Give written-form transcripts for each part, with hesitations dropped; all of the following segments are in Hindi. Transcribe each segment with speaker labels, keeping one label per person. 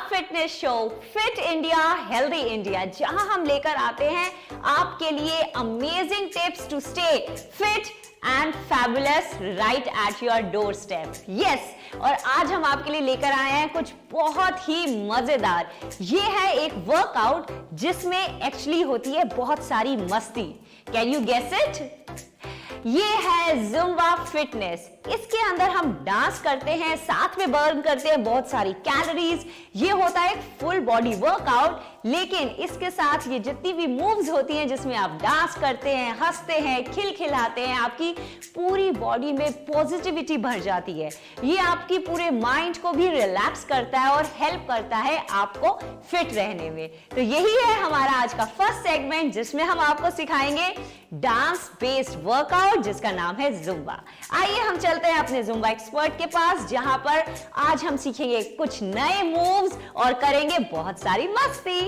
Speaker 1: Fitness show fit India healthy India, जहां हम लेकर आते हैं आपके लिए amazing tips to stay fit and fabulous right at your doorstep. Yes, और आज हम आपके लिए लेकर आए हैं कुछ बहुत ही मजेदार। ये है एक वर्कआउट जिसमें एक्चुअली होती है बहुत सारी मस्ती। Can you guess it? ये है जुम्बा फिटनेस। इसके अंदर हम डांस करते हैं, साथ में बर्न करते हैं बहुत सारी कैलोरीज। ये होता है एक फुल बॉडी वर्कआउट, लेकिन इसके साथ ये जितनी भी मूव्स होती हैं जिसमें आप डांस करते हैं, हंसते हैं, खिलखिलाते हैं, आपकी पूरी बॉडी में पॉजिटिविटी भर जाती है। ये आपकी पूरे माइंड को भी रिलैक्स करता है और हेल्प करता है आपको फिट रहने में। तो यही है हमारा आज का फर्स्ट सेगमेंट, जिसमें हम आपको सिखाएंगे डांस बेस्ड वर्कआउट जिसका नाम है जुम्बा। आइए हम चलते हैं अपने जुम्बा एक्सपर्ट के पास, जहां पर आज हम सीखेंगे कुछ नए मूव्स और करेंगे बहुत सारी मस्ती।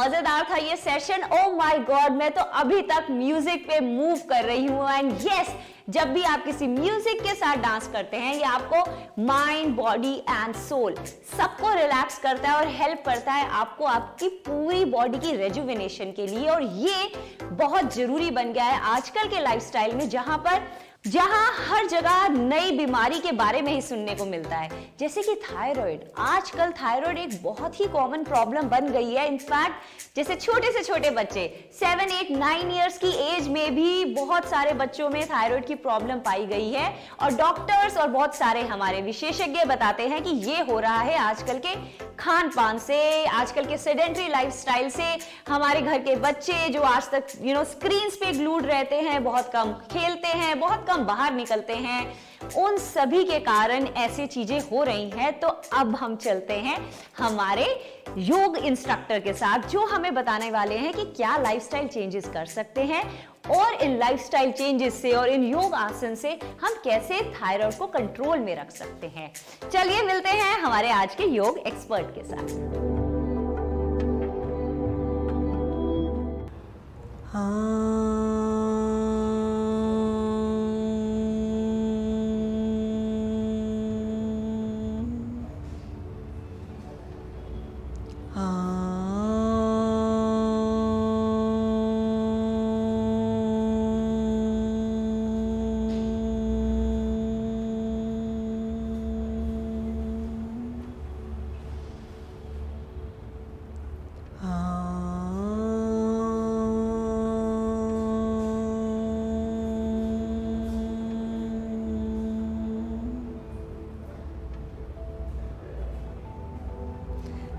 Speaker 1: मजेदार था ये सेशन। ओ माय गॉड, मैं तो अभी तक म्यूजिक पे मूव कर रही हूँ। एंड यस, जब भी आप किसी म्यूजिक के साथ डांस करते हैं, ये आपको माइंड, बॉडी एंड सोल सबको रिलैक्स करता है और हेल्प करता है आपको आपकी पूरी बॉडी की रेजुविनेशन के लिए। और ये बहुत जरूरी बन गया है आजकल के लाइफस्टाइल में, जहां हर जगह नई बीमारी के बारे में ही सुनने को मिलता है, जैसे कि थायराइड। आजकल थायराइड एक बहुत ही कॉमन प्रॉब्लम बन गई है। इनफैक्ट जैसे छोटे से छोटे बच्चे 7, 8, 9 इयर्स की एज में भी बहुत सारे बच्चों में थायराइड की प्रॉब्लम पाई गई है। और डॉक्टर्स और बहुत सारे हमारे विशेषज्ञ बताते हैं कि ये हो रहा है आजकल के खान पान से, आजकल के सेडेंटरी लाइफस्टाइल से। हमारे घर के बच्चे जो आज तक स्क्रीन्स पे ग्लूड रहते हैं, बहुत कम खेलते हैं, बहुत कम बाहर निकलते हैं, उन सभी के कारण ऐसी चीजें हो रही हैं। तो अब हम चलते हैं हमारे योग इंस्ट्रक्टर के साथ, जो हमें बताने वाले हैं कि क्या लाइफस्टाइल चेंजेस कर सकते हैं और इन लाइफस्टाइल चेंजेस से और इन योग आसन से हम कैसे थायराइड को कंट्रोल में रख सकते हैं। चलिए मिलते हैं हमारे आज के योग एक्सपर्ट के साथ।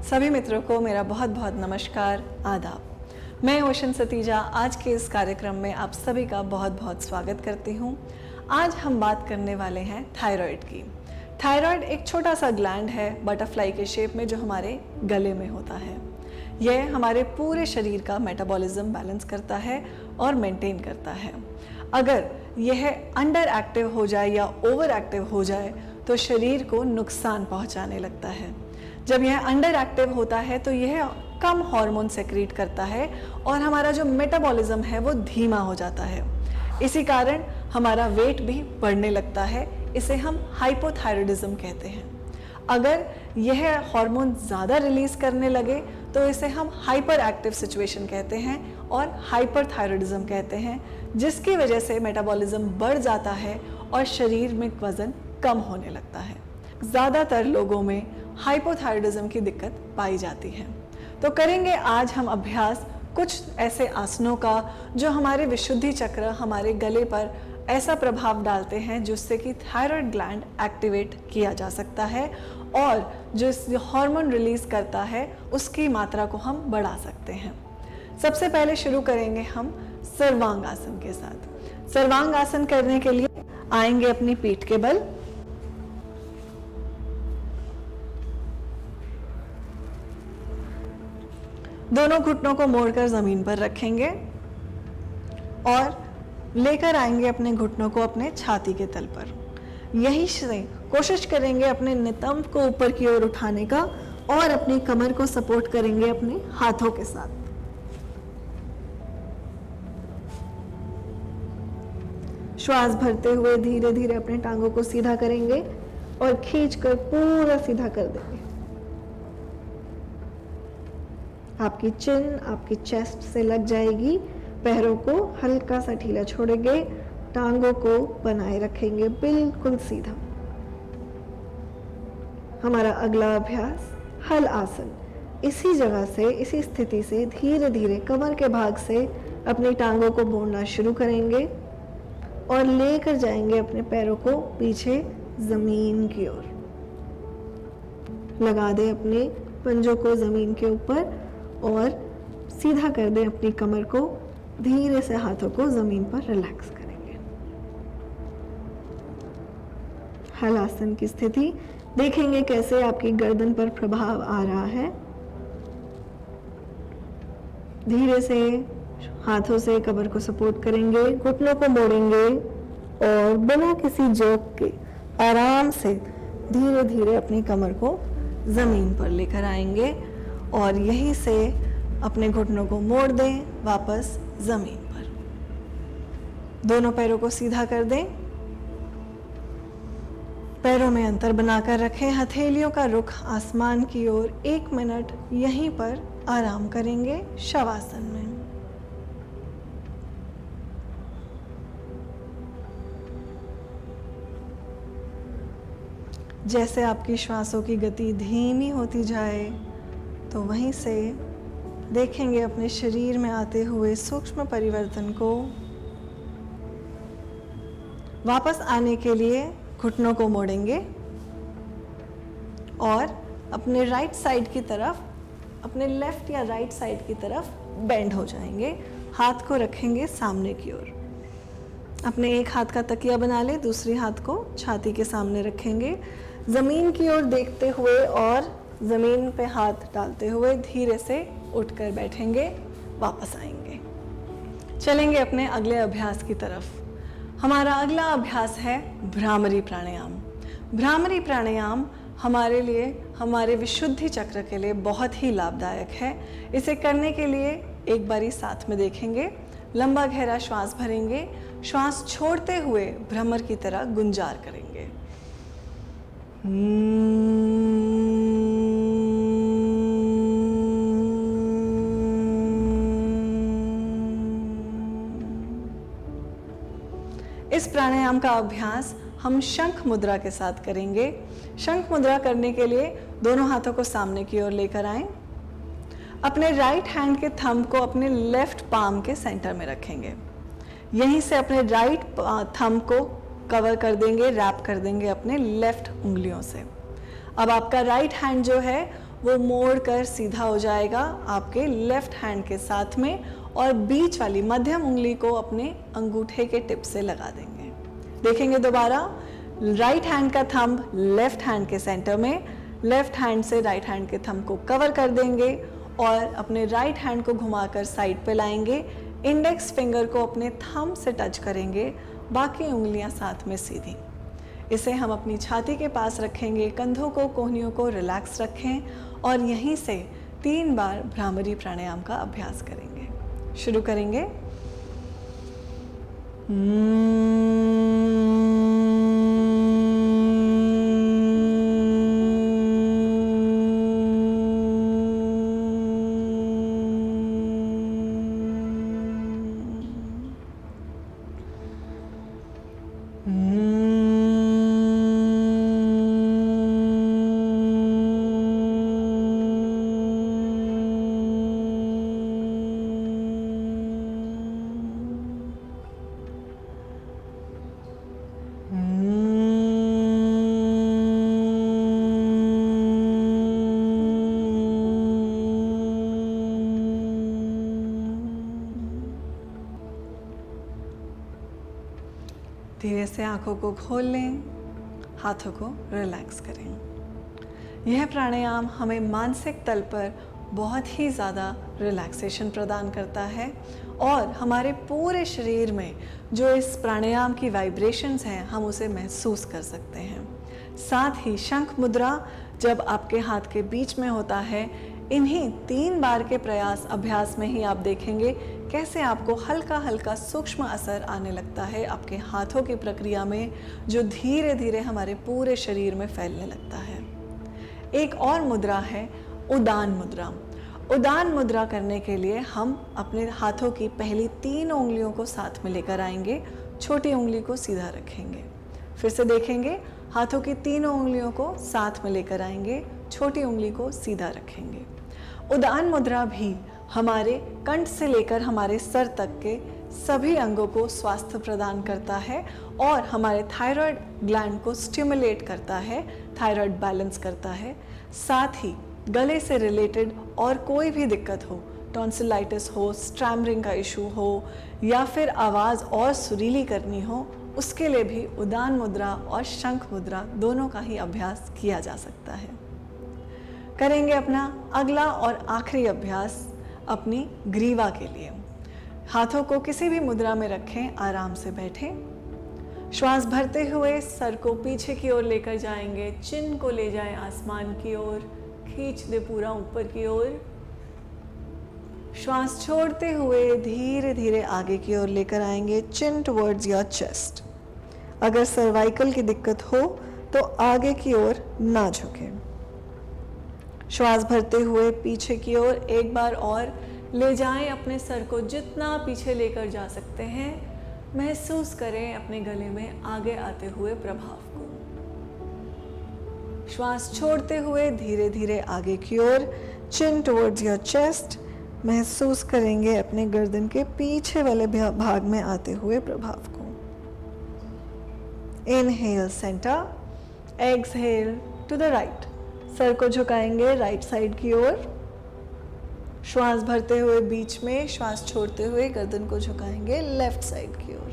Speaker 2: सभी मित्रों को मेरा बहुत बहुत नमस्कार, आदाब। मैं ओशन सतीजा आज के इस कार्यक्रम में आप सभी का बहुत बहुत स्वागत करती हूँ। आज हम बात करने वाले हैं थायराइड की। थायराइड एक छोटा सा ग्लैंड है बटरफ्लाई के शेप में, जो हमारे गले में होता है। यह हमारे पूरे शरीर का मेटाबॉलिज्म बैलेंस करता है और मेंटेन करता है। अगर यह अंडर एक्टिव हो जाए या ओवर एक्टिव हो जाए तो शरीर को नुकसान पहुंचाने लगता है। जब यह अंडर एक्टिव होता है तो यह कम हार्मोन सेक्रीट करता है और हमारा जो मेटाबॉलिज्म है वो धीमा हो जाता है। इसी कारण हमारा वेट भी बढ़ने लगता है। इसे हम हाइपोथायराइडिज्म कहते हैं। अगर यह हार्मोन ज़्यादा रिलीज करने लगे तो इसे हम हाइपर एक्टिव सिचुएशन कहते हैं और हाइपरथायराइडिज्म कहते हैं, जिसकी वजह से मेटाबॉलिज्म बढ़ जाता है और शरीर में वजन कम होने लगता है। ज़्यादातर लोगों में हाइपोथायराइडिज्म की दिक्कत पाई जाती है। तो करेंगे आज हम अभ्यास कुछ ऐसे आसनों का जो हमारे विशुद्धि चक्र, हमारे गले पर ऐसा प्रभाव डालते हैं जिससे कि थायराइड ग्लैंड एक्टिवेट किया जा सकता है और जो हार्मोन रिलीज करता है उसकी मात्रा को हम बढ़ा सकते हैं। सबसे पहले शुरू करेंगे हम सर्वांग आसन के साथ। सर्वांग आसन करने के लिए आएंगे अपनी पीठ के बल, दोनों घुटनों को मोड़कर जमीन पर रखेंगे और लेकर आएंगे अपने घुटनों को अपने छाती के तल पर। यही से कोशिश करेंगे अपने नितंब को ऊपर की ओर उठाने का और अपनी कमर को सपोर्ट करेंगे अपने हाथों के साथ। श्वास भरते हुए धीरे धीरे अपने टांगों को सीधा करेंगे और खींचकर पूरा सीधा कर देंगे। आपकी चिन आपकी चेस्ट से लग जाएगी। पैरों को हल्का सा ढीला छोड़ेंगे, टांगों को बनाए रखेंगे बिल्कुल सीधा। हमारा अगला अभ्यास हल आसन। इसी जगह से, इसी स्थिति से धीरे धीरे कमर के भाग से अपनी टांगों को मोड़ना शुरू करेंगे और लेकर जाएंगे अपने पैरों को पीछे जमीन की ओर। लगा दें अपने पंजों को जमीन के ऊपर और सीधा कर दें अपनी कमर को। धीरे से हाथों को जमीन पर रिलैक्स करेंगे। हल आसन की स्थिति देखेंगे कैसे आपकी गर्दन पर प्रभाव आ रहा है। धीरे से हाथों से कमर को सपोर्ट करेंगे, घुटनों को मोड़ेंगे और बिना किसी जोक के आराम से धीरे धीरे अपनी कमर को जमीन पर लेकर आएंगे और यहीं से अपने घुटनों को मोड़ दें वापस जमीन पर। दोनों पैरों को सीधा कर दें, पैरों में अंतर बनाकर रखें, हथेलियों का रुख आसमान की ओर। 1 मिनट यहीं पर आराम करेंगे शवासन में। जैसे आपकी श्वासों की गति धीमी होती जाए तो वहीं से देखेंगे अपने शरीर में आते हुए सूक्ष्म परिवर्तन को। वापस आने के लिए घुटनों को मोड़ेंगे और अपने राइट साइड की तरफ, अपने लेफ्ट या राइट साइड की तरफ बेंड हो जाएंगे। हाथ को रखेंगे सामने की ओर। अपने एक हाथ का तकिया बना ले, दूसरी हाथ को छाती के सामने रखेंगे। ज़मीन की ओर देखते हुए और ज़मीन पे हाथ डालते हुए धीरे से उठकर बैठेंगे, वापस आएंगे। चलेंगे अपने अगले अभ्यास की तरफ। हमारा अगला अभ्यास है भ्रामरी प्राणायाम। भ्रामरी प्राणायाम हमारे लिए, हमारे विशुद्धि चक्र के लिए बहुत ही लाभदायक है। इसे करने के लिए एक बारी साथ में देखेंगे। लंबा गहरा श्वास भरेंगे, श्वास छोड़ते हुए भ्रमर की तरह गुंजार करेंगे। इस प्राणायाम का अभ्यास हम शंख मुद्रा के साथ करेंगे। शंख मुद्रा करने के लिए दोनों हाथों को सामने की ओर लेकर आएं। अपने राइट हैंड के थंब को अपने लेफ्ट पाम के सेंटर में रखेंगे। यहीं से अपने राइट थंब को कवर कर देंगे, रैप कर देंगे अपने लेफ्ट उंगलियों से। अब आपका राइट हैंड जो है वो मोड़ कर सीधा हो जाएगा आपके लेफ्ट हैंड के साथ में, और बीच वाली मध्यम उंगली को अपने अंगूठे के टिप से लगा देंगे। देखेंगे दोबारा, राइट हैंड का थंब लेफ्ट हैंड के सेंटर में, लेफ्ट हैंड से राइट हैंड के थंब को कवर कर देंगे और अपने राइट हैंड को घुमाकर साइड पे लाएंगे। इंडेक्स फिंगर को अपने थंब से टच करेंगे, बाकी उंगलियां साथ में सीधी। इसे हम अपनी छाती के पास रखेंगे, कंधों को, कोहनियों को रिलैक्स रखें और यहीं से 3 बार भ्रामरी प्राणायाम का अभ्यास करेंगे। शुरू करेंगे। धीरे से आंखों को खोल लें, हाथों को रिलैक्स करें। यह प्राणायाम हमें मानसिक तल पर बहुत ही ज़्यादा रिलैक्सेशन प्रदान करता है और हमारे पूरे शरीर में जो इस प्राणायाम की वाइब्रेशंस हैं हम उसे महसूस कर सकते हैं। साथ ही शंख मुद्रा जब आपके हाथ के बीच में होता है, इन्हीं 3 बार के अभ्यास में ही आप देखेंगे कैसे आपको हल्का हल्का सूक्ष्म असर आने लगता है आपके हाथों की प्रक्रिया में, जो धीरे धीरे हमारे पूरे शरीर में फैलने लगता है। एक और मुद्रा है उदान मुद्रा। उदान मुद्रा करने के लिए हम अपने हाथों की पहली 3 उंगलियों को साथ में लेकर आएंगे, छोटी उंगली को सीधा रखेंगे। फिर से देखेंगे, हाथों की 3 उंगलियों को साथ में लेकर आएंगे, छोटी उंगली को सीधा रखेंगे। उदान मुद्रा भी हमारे कंठ से लेकर हमारे सर तक के सभी अंगों को स्वास्थ्य प्रदान करता है और हमारे थायराइड ग्लैंड को स्टिमुलेट करता है, थायराइड बैलेंस करता है। साथ ही गले से रिलेटेड और कोई भी दिक्कत हो, टॉन्सिलाइटिस हो, स्टैमरिंग का इशू हो या फिर आवाज़ और सुरीली करनी हो, उसके लिए भी उदान मुद्रा और शंख मुद्रा दोनों का ही अभ्यास किया जा सकता है। करेंगे अपना अगला और आखिरी अभ्यास अपनी ग्रीवा के लिए। हाथों को किसी भी मुद्रा में रखें, आराम से बैठें। श्वास भरते हुए सर को पीछे की ओर लेकर जाएंगे, चिन को ले जाएं आसमान की ओर, खींच दे पूरा ऊपर की ओर। श्वास छोड़ते हुए धीरे धीरे आगे की ओर लेकर आएंगे, चिन टुवर्ड्स योर चेस्ट। अगर सर्वाइकल की दिक्कत हो तो आगे की ओर ना झुकें। श्वास भरते हुए पीछे की ओर एक बार और ले जाएं, अपने सर को जितना पीछे लेकर जा सकते हैं। महसूस करें अपने गले में आगे आते हुए प्रभाव को। श्वास छोड़ते हुए धीरे धीरे आगे की ओर, चिन टुवर्ड्स योर चेस्ट। महसूस करेंगे अपने गर्दन के पीछे वाले भाग में आते हुए प्रभाव को। Inhale centre, exhale to the right. सर को झुकाएंगे राइट साइड की ओर। श्वास भरते हुए बीच में, श्वास छोड़ते हुए गर्दन को झुकाएंगे लेफ्ट साइड की ओर।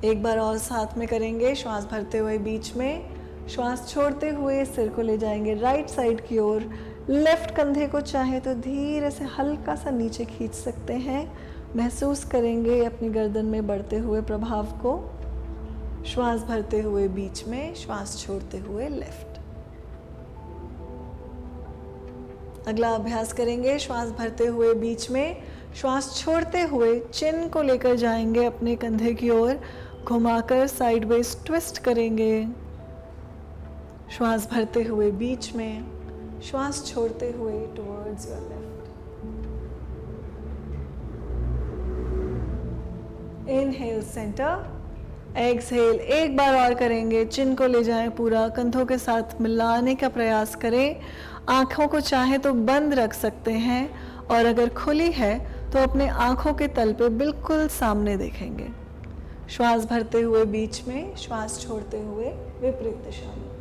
Speaker 2: एक बार और साथ में करेंगे। श्वास भरते हुए बीच में, श्वास छोड़ते हुए सिर को ले जाएंगे राइट साइड की ओर। लेफ्ट कंधे को चाहे तो धीरे से हल्का सा नीचे खींच सकते हैं। महसूस करेंगे अपनी गर्दन में बढ़ते हुए प्रभाव को। श्वास भरते हुए बीच में, श्वास छोड़ते हुए लेफ्ट। अगला अभ्यास करेंगे। श्वास भरते हुए बीच में, श्वास छोड़ते हुए चिन को लेकर जाएंगे अपने कंधे की ओर, घुमाकर साइडवेज ट्विस्ट करेंगे। श्वास भरते हुए बीच में, श्वास छोड़ते हुए towards your left. Inhale centre, exhale एक बार और करेंगे। चिन को ले जाएं पूरा, कंधों के साथ मिलाने का प्रयास करें। आँखों को चाहे तो बंद रख सकते हैं और अगर खुली है तो अपने आँखों के तल पे बिल्कुल सामने देखेंगे। श्वास भरते हुए बीच में, श्वास छोड़ते हुए विपरीत दिशा में।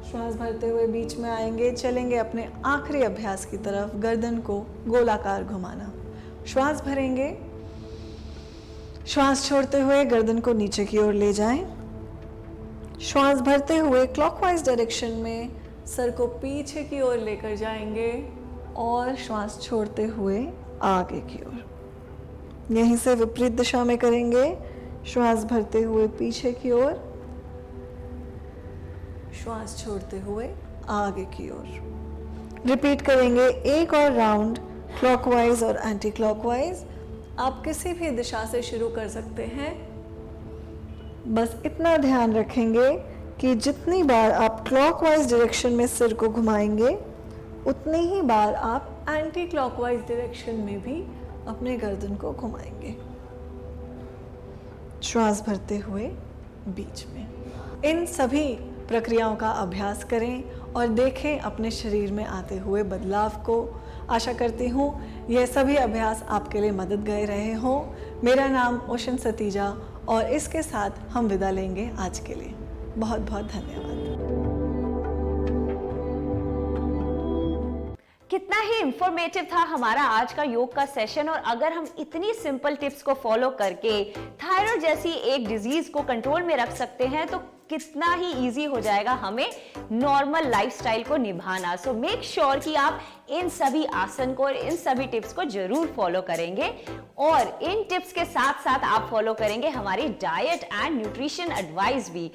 Speaker 2: श्वास भरते हुए बीच में आएंगे, चलेंगे अपने आखिरी अभ्यास की तरफ, गर्दन को गोलाकार घुमाना। श्वास भरेंगे, श्वास छोड़ते हुए गर्दन को नीचे की ओर ले जाएं। श्वास भरते हुए क्लॉकवाइज डायरेक्शन में सर को पीछे की ओर लेकर जाएंगे और श्वास छोड़ते हुए आगे की ओर। यहीं से विपरीत दिशा में करेंगे। श्वास भरते हुए पीछे की ओर, श्वास छोड़ते हुए आगे की ओर। रिपीट करेंगे एक और राउंड, क्लॉकवाइज और एंटी क्लॉकवाइज। आप किसी भी दिशा से शुरू कर सकते हैं। बस इतना ध्यान रखेंगे कि जितनी बार आप क्लॉकवाइज डायरेक्शन में सिर को घुमाएंगे, उतनी ही बार आप एंटी क्लॉकवाइज डायरेक्शन में भी अपने गर्दन को घुमाएंगे। श्वास भरते हुए बीच में। इन सभी प्रक्रियाओं का अभ्यास करें और देखें अपने शरीर में आते हुए बदलाव को। आशा करती हूँ यह सभी अभ्यास आपके लिए मददगार रहे हों। मेरा नाम ओशन सतीजा और इसके साथ हम विदा लेंगे आज के लिए। बहुत बहुत धन्यवाद।
Speaker 1: कितना ही इंफॉर्मेटिव था हमारा आज का योग का सेशन। और अगर हम इतनी सिंपल टिप्स को फॉलो करके थायराइड जैसी एक डिजीज को कंट्रोल में रख सकते हैं तो कितना ही इजी हो जाएगा हमें नॉर्मल लाइफस्टाइल को निभाना। सो मेक श्योर कि आप इन सभी आसन को और इन सभी टिप्स को जरूर फॉलो करेंगे और इन टिप्स के साथ साथ आप फॉलो करेंगे हमारी डाइट एंड न्यूट्रिशन एडवाइस भी।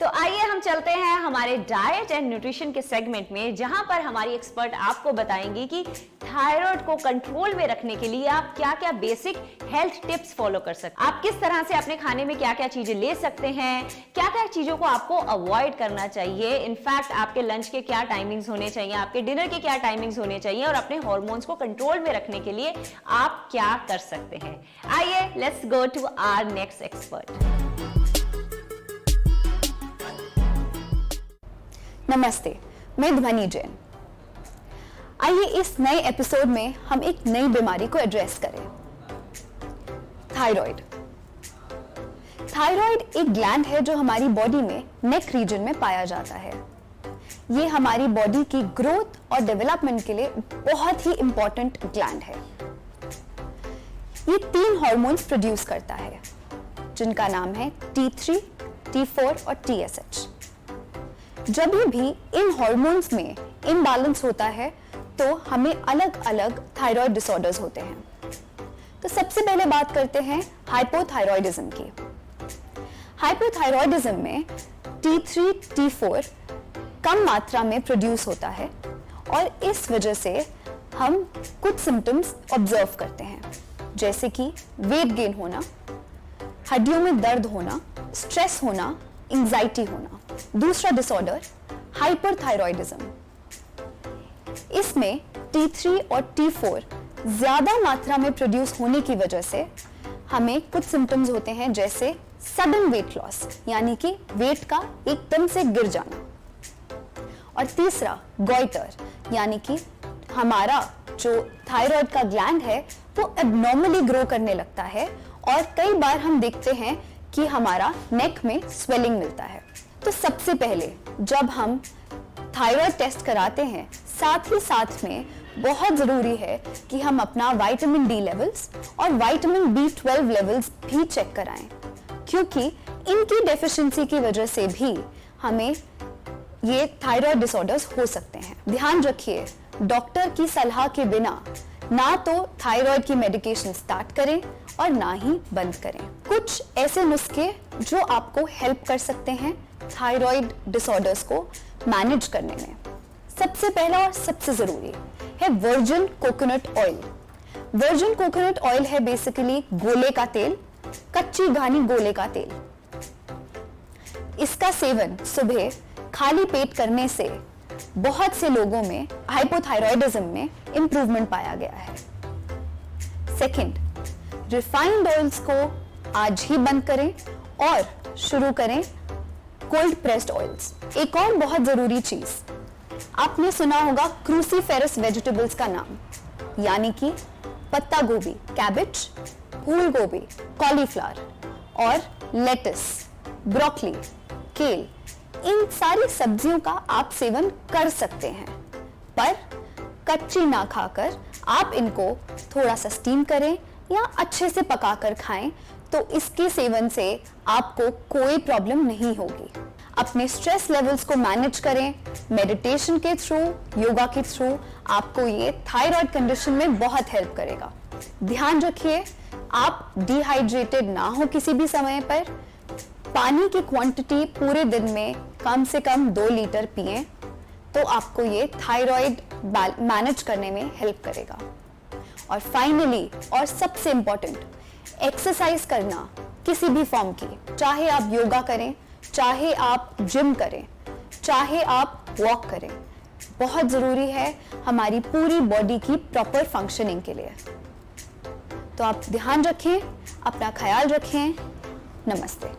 Speaker 1: तो आइए हम चलते हैं हमारे डाइट एंड न्यूट्रिशन के सेगमेंट में, जहां पर हमारी एक्सपर्ट आपको बताएंगी कि थायराइड को कंट्रोल में रखने के लिए आप क्या क्या बेसिक हेल्थ टिप्स फॉलो कर सकते हैं। आप किस तरह से अपने खाने में क्या क्या चीजें ले सकते हैं, क्या क्या चीजों को आपको अवॉइड करना चाहिए, इनफैक्ट आपके लंच के क्या टाइमिंग्स होने चाहिए, आपके डिनर के क्या टाइमिंग्स होने चाहिए और अपने हॉर्मोन्स को कंट्रोल में रखने के लिए आप क्या कर सकते हैं। आइए let's go to our next expert.
Speaker 3: नमस्ते, मैं ध्वनि जैन। आइए इस नए एपिसोड में हम एक नई बीमारी को एड्रेस करें, थायराइड। थायराइड एक ग्लैंड है जो हमारी बॉडी में नेक रीजन में पाया जाता है। ये हमारी बॉडी की ग्रोथ और डेवलपमेंट के लिए बहुत ही इंपॉर्टेंट ग्लैंड है। ये 3 हार्मोन्स प्रोड्यूस करता है जिनका नाम है T3, T4 और TSH। जब भी इन हार्मोन्स में इम्बैलेंस होता है तो हमें अलग अलग थायराइड डिसऑर्डर्स होते हैं। तो सबसे पहले बात करते हैं हाइपोथायराइडिज्म की। हाइपोथायरॉयडिज्म में T3, T4 कम मात्रा में प्रोड्यूस होता है और इस वजह से हम कुछ सिम्टम्स ऑब्जर्व करते हैं, जैसे कि वेट गेन होना, हड्डियों में दर्द होना, स्ट्रेस होना, एंजाइटी होना। दूसरा डिसऑर्डर हाइपरथायरॉयडिज्म, इसमें T3 और T4 ज्यादा मात्रा में प्रोड्यूस होने की वजह से हमें कुछ सिम्टम्स होते हैं, जैसे सडन वेट लॉस, यानी कि वेट का एकदम से गिर जाना। और तीसरा गॉइटर, यानी कि हमारा जो थायराइड का ग्लैंड है वो एबनॉर्मली ग्रो करने लगता है और कई बार हम देखते हैं कि हमारा नेक में स्वेलिंग मिलता है। तो सबसे पहले जब हम थायराइड टेस्ट कराते हैं, साथ ही साथ में बहुत जरूरी है कि हम अपना विटामिन डी लेवल्स और विटामिन B12 लेवल्स भी चेक कराएं, क्योंकि इनकी डेफिशिएंसी की वजह से भी हमें ये थायराइड डिसऑर्डर्स हो सकते हैं। ध्यान रखिए, डॉक्टर की सलाह के बिना ना तो थायराइड की मेडिकेशन स्टार्ट करें और ना ही बंद करें। कुछ ऐसे नुस्खे जो आपको हेल्प कर सकते हैं थायराइड डिसऑर्डर्स को मैनेज करने में। सबसे पहला और सबसे जरूरी है virgin coconut oil. Virgin coconut oil है बेसिकली गोले का तेल, कच्ची घानी गोले का तेल। इसका सेवन सुबह खाली पेट करने से बहुत से लोगों में हाइपोथायरॉयडिज्म में इंप्रूवमेंट पाया गया है। सेकंड, रिफाइंड ऑयल्स को आज ही बंद करें और शुरू करें कोल्ड प्रेस्ड ऑयल्स। एक और बहुत जरूरी चीज, आपने सुना होगा क्रूसीफेरस वेजिटेबल्स का नाम, यानी कि पत्ता गोभी, कैबेज, फूल गोभी, कॉलीफ्लावर और लेटिस, ब्रोकली, केल, इन सारी सब्जियों का आप सेवन कर सकते हैं, पर कच्ची ना खाकर आप इनको थोड़ा सा स्टीम करें या अच्छे से पकाकर खाएं, तो इसके सेवन से आपको कोई प्रॉब्लम नहीं होगी। अपने स्ट्रेस लेवल्स को मैनेज करें, मेडिटेशन के थ्रू, योगा के थ्रू आपको ये थायराइड कंडीशन में बहुत हेल्प करेगा। ध्यान रखिए, आप डिहाइड्रेटेड ना हो किसी भी समय पर। पानी की क्वांटिटी पूरे दिन में कम से कम 2 लीटर पिएं, तो आपको ये थायराइड मैनेज करने में हेल्प करेगा। और फाइनली और सबसे इंपॉर्टेंट, एक्सरसाइज करना किसी भी फॉर्म की, चाहे आप योगा करें, चाहे आप जिम करें, चाहे आप वॉक करें, बहुत जरूरी है हमारी पूरी बॉडी की प्रॉपर फंक्शनिंग के लिए। तो आप ध्यान रखें, अपना ख्याल रखें। नमस्ते।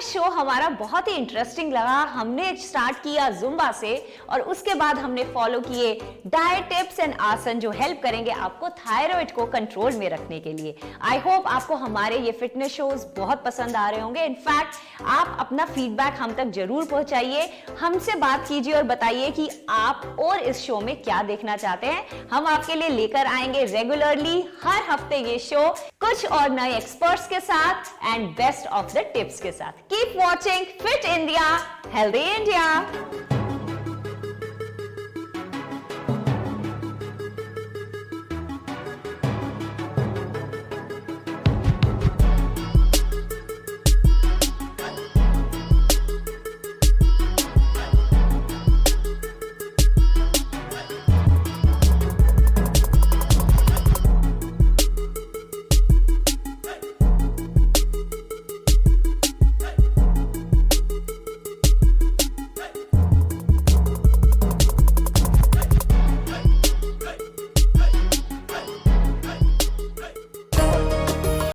Speaker 1: शो हमारा बहुत ही इंटरेस्टिंग लगा। हमने स्टार्ट किया जुम्बा से और उसके बाद हमने फॉलो किए डाइट टिप्स एंड आसन जो हेल्प करेंगे आपको थायराइड को कंट्रोल में रखने के लिए। आई होप आपको हमारे ये फिटनेस शोज बहुत पसंद आ रहे होंगे। इनफैक्ट आप अपना फीडबैक हम तक जरूर पहुंचाइए, हमसे बात कीजिए और बताइए कि आप और इस शो में क्या देखना चाहते हैं। हम आपके लिए लेकर आएंगे रेगुलरली हर हफ्ते ये शो, कुछ और नए एक्सपर्ट्स के साथ and best of the tips के साथ। Keep watching fit India, healthy India.